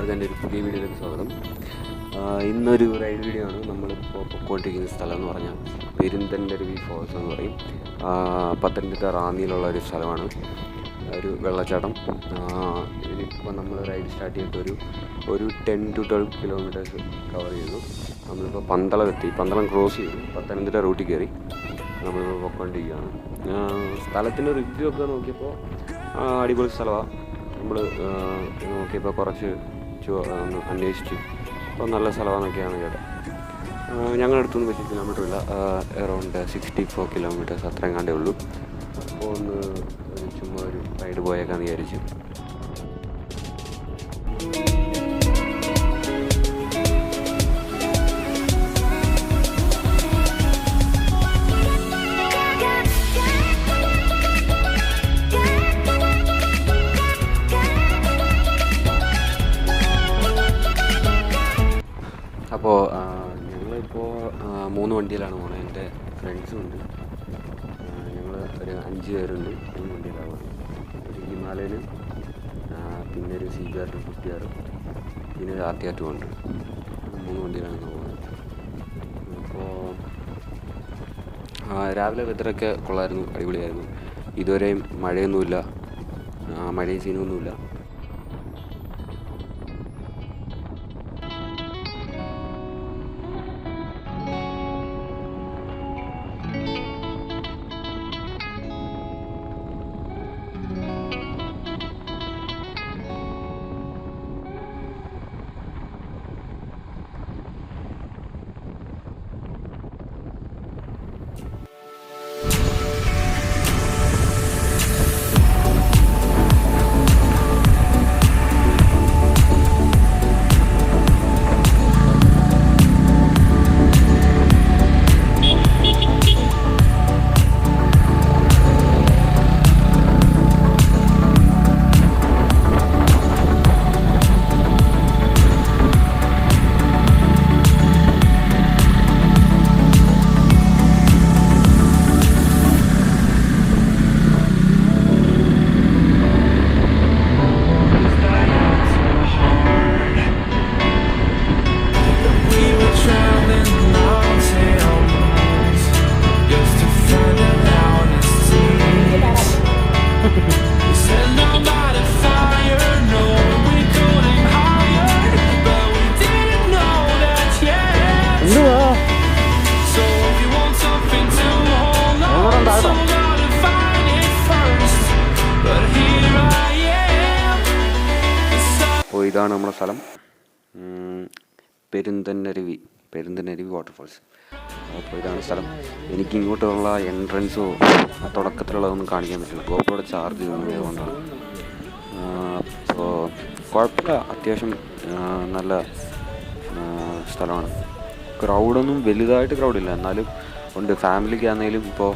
എല്ലാവർക്കും എൻ്റെ ഒരു പുതിയ വീഡിയോയിലേക്ക് സ്വാഗതം. ഇന്നൊരു റൈഡ് വീഡിയോ ആണ്. നമ്മളിപ്പോൾ പൊക്കോണ്ടിരിക്കുന്ന സ്ഥലം എന്ന് പറഞ്ഞാൽ പെരുന്തൻതരുവി ഫോൾസ് എന്ന് പറയും. പത്തനംതിട്ട റാന്നിയിലുള്ള ഒരു സ്ഥലമാണ്, ഒരു വെള്ളച്ചാട്ടം. ഇതിപ്പോൾ നമ്മൾ റൈഡ് സ്റ്റാർട്ട് ചെയ്തിട്ട് ഒരു 10 to 12 കിലോമീറ്റേഴ്സ് കവർ ചെയ്തു. നമ്മളിപ്പോൾ പന്തളം ക്രോസ് ചെയ്തു, പത്തനംതിട്ട റൂട്ടിൽ കയറി നമ്മളിപ്പോൾ പൊക്കോണ്ടിരിക്കുകയാണ്. സ്ഥലത്തിൻ്റെ റിവ്യൂ ഒക്കെ നോക്കിയപ്പോൾ അടിപൊളി സ്ഥലമാണ്. നമ്മൾ നോക്കിയപ്പോൾ കുറച്ച് അന്വേഷിച്ചു, അപ്പോൾ നല്ല സ്ഥലമാണെന്നൊക്കെയാണ് കേട്ടത്. ഞങ്ങളുടെ അടുത്തൊന്നും വലിയ കിലോമീറ്റർ ഇല്ല, അറൗണ്ട് 64 കിലോമീറ്റേഴ്സ് അത്രയും കണ്ടേ ഉള്ളൂ. അപ്പോൾ ഒന്ന് ചുമ്മാ ഒരു റൈഡ് പോയേക്കാന്ന് വിചാരിച്ചു. അപ്പോൾ ഞങ്ങളിപ്പോൾ 3 വണ്ടിയിലാണ് പോകുന്നത്. എൻ്റെ ഫ്രണ്ട്സും ഉണ്ട്. ഞങ്ങൾ ഒരു 5 പേരുണ്ട്. 3 വണ്ടിയിലാണ് പോകുന്നത്. ഒരു ഹിമാലയനും, പിന്നെ ഒരു CBR250, പിന്നെ ഒരു RTR200. 3 വണ്ടിയിലാണ് പോകുന്നത്. അപ്പോൾ രാവിലെ വെതറൊക്കെ കൊള്ളായിരുന്നു, അടിപൊളിയായിരുന്നു. ഇതുവരെയും മഴയൊന്നുമില്ല, മഴയും സീനൊന്നുമില്ല. അപ്പോൾ ഇതാണ് നമ്മുടെ സ്ഥലം, പെരുന്തൻതരുവി വാട്ടർഫോൾസ്. അപ്പോൾ ഇതാണ് സ്ഥലം. എനിക്ക് ഇങ്ങോട്ടുള്ള എൻട്രൻസോ തുടക്കത്തിലുള്ളതൊന്നും കാണിക്കാൻ പറ്റില്ല, ഗോപ്രോയുടെ ചാർജ് ചെയ്യുന്നത് കൊണ്ടാണ്. അപ്പോൾ കുഴപ്പമില്ല, അത്യാവശ്യം നല്ല സ്ഥലമാണ്. ക്രൗഡൊന്നും വലുതായിട്ട് ക്രൗഡില്ല, എന്നാലും ഉണ്ട്. ഫാമിലിക്കാണെങ്കിലും ഇപ്പോൾ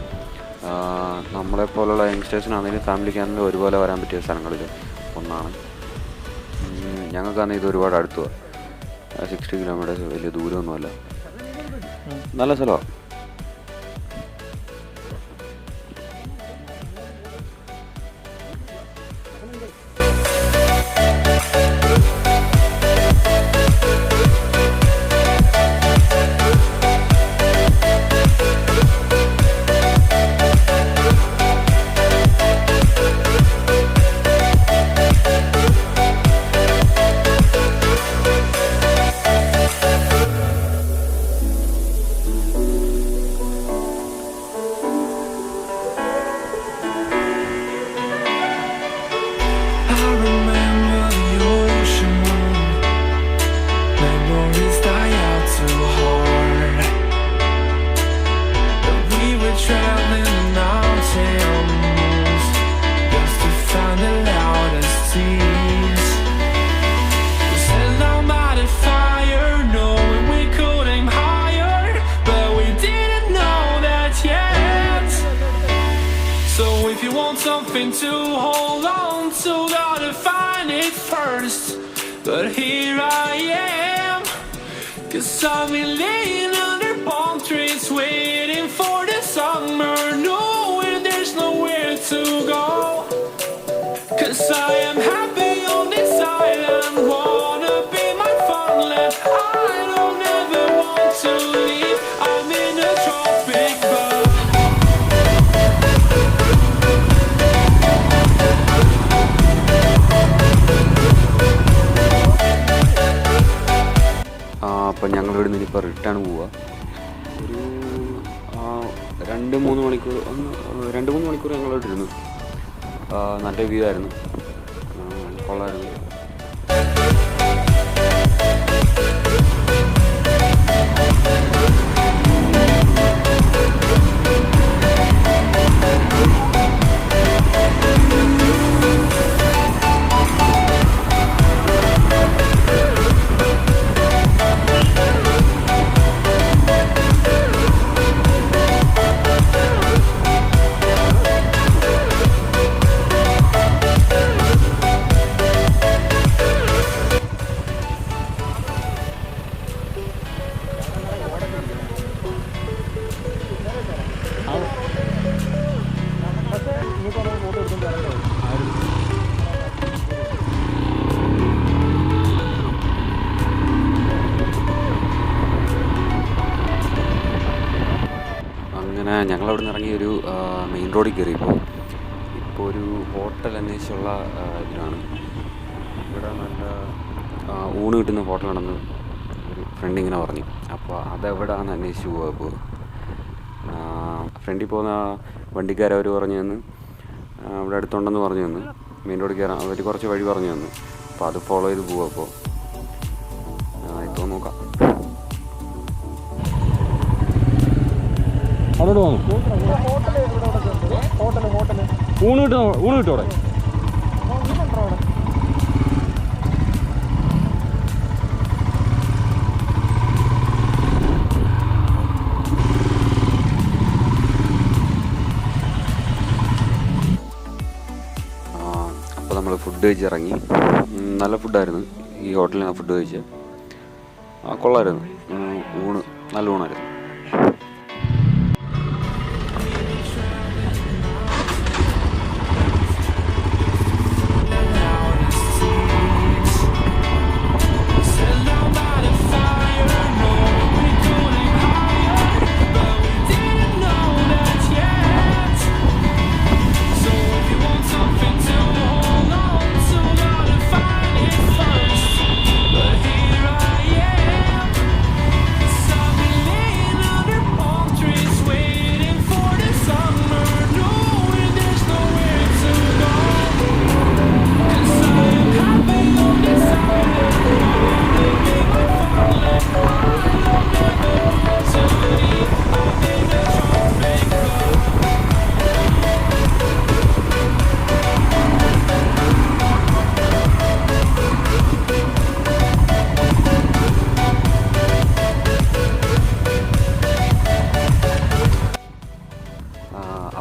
നമ്മളെപ്പോലുള്ള യങ്സ്റ്റേഴ്സിനാണെങ്കിലും ഫാമിലിക്കാണെങ്കിലും ഒരുപോലെ വരാൻ പറ്റിയ സ്ഥലങ്ങളിൽ ഒന്നാണ്. ഞങ്ങൾക്കാണെങ്കിൽ ഇത് ഒരുപാട് അടുത്തുമാണ്, 60 കിലോമീറ്റേഴ്സ്, വലിയ ദൂരമൊന്നുമല്ല. നല്ല സ്ഥലമാണ്. Something to hold on to, gotta find it first. But here I am, 'cause I've been laying under palm trees waiting for the summer, knowing there's nowhere to go. 'Cause I am happy on this island, wanna 2-3 മണിക്കൂർ 2-3 മണിക്കൂർ ഞങ്ങളോട്ടിരുന്നു. നല്ല view ആയിരുന്നു, കൊള്ളായിരുന്നു. അങ്ങനെ ഞങ്ങളവിടെ നിന്ന് ഇറങ്ങി ഒരു മെയിൻ റോഡിൽ കയറിയപ്പോൾ ഒരു ഹോട്ടൽ അന്വേഷിച്ചുള്ള ഇതിലാണ്. ഇവിടെ നല്ല ഊണ് കിട്ടുന്ന ഹോട്ടലാണെന്ന് ഒരു ഫ്രണ്ട് ഇങ്ങനെ പറഞ്ഞു. അപ്പോൾ അതെവിടെയാണെന്ന് അന്വേഷിച്ച് പോവുക. അപ്പോൾ ഫ്രണ്ടിൽ പോകുന്ന വണ്ടിക്കാരവർ പറഞ്ഞു തന്ന് അവിടെ അടുത്തുണ്ടെന്ന് പറഞ്ഞു തന്നു. മെയിൻ റോഡിൽ കയറാൻ അവർ കുറച്ച് വഴി പറഞ്ഞു തന്നു. അപ്പോൾ അത് ഫോളോ ചെയ്ത് പോവുക. അപ്പോൾ ഇപ്പോൾ നോക്കാം. അവിടെ വന്നു ഊണ് കിട്ടും അവിടെ. അപ്പോൾ നമ്മൾ ഫുഡ് കഴിച്ചിറങ്ങി. നല്ല ഫുഡായിരുന്നു. ഈ ഹോട്ടലിൽ നിന്ന് ഫുഡ് കഴിച്ച് കൊള്ളായിരുന്നു. ഊണ് നല്ല ഊണായിരുന്നു.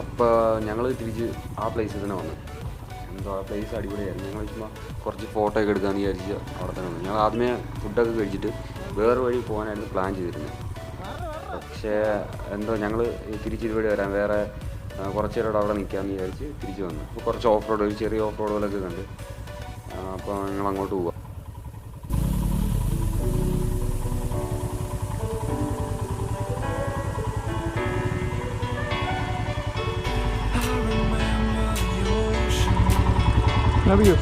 അപ്പോൾ ഞങ്ങൾ തിരിച്ച് ആ പ്ലേസിൽ തന്നെ വന്നു. എന്തോ ആ പ്ലേസ് അടിപൊളിയായിരുന്നു. ഞങ്ങൾ ചുമ്മാ കുറച്ച് ഫോട്ടോ ഒക്കെ എടുക്കാമെന്ന് വിചാരിച്ച് അവിടെ തന്നെ വന്നു. ഞങ്ങൾ ആദ്യമേ ഫുഡൊക്കെ കഴിച്ചിട്ട് വേറെ വഴി പോകാനായിരുന്നു പ്ലാൻ ചെയ്തിരുന്നത്. പക്ഷേ എന്തോ ഞങ്ങൾ തിരിച്ചിരുപടി വരാൻ വേറെ കുറച്ച് നേരം അവിടെ നിൽക്കാമെന്ന് വിചാരിച്ച് തിരിച്ച് വന്നു. അപ്പോൾ കുറച്ച് ഓഫ് റോഡ്, ഒരു ചെറിയ ഓഫ് റോഡുകളൊക്കെ കണ്ട് അപ്പോൾ ഞങ്ങൾ അങ്ങോട്ട് പോവാം. Love you.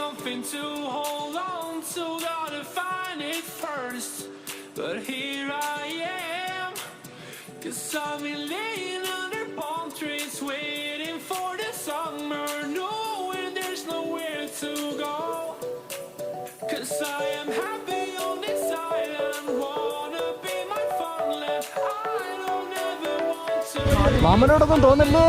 Something to hold on to, gotta find it first. But here I am, 'cause I've been laying under palm trees, waiting for the summer, knowing there's nowhere to go. 'Cause I am happy on this island, wanna be my farmland. I don't ever want to. മാമനോടൊന്നും തോന്നല്ലേ?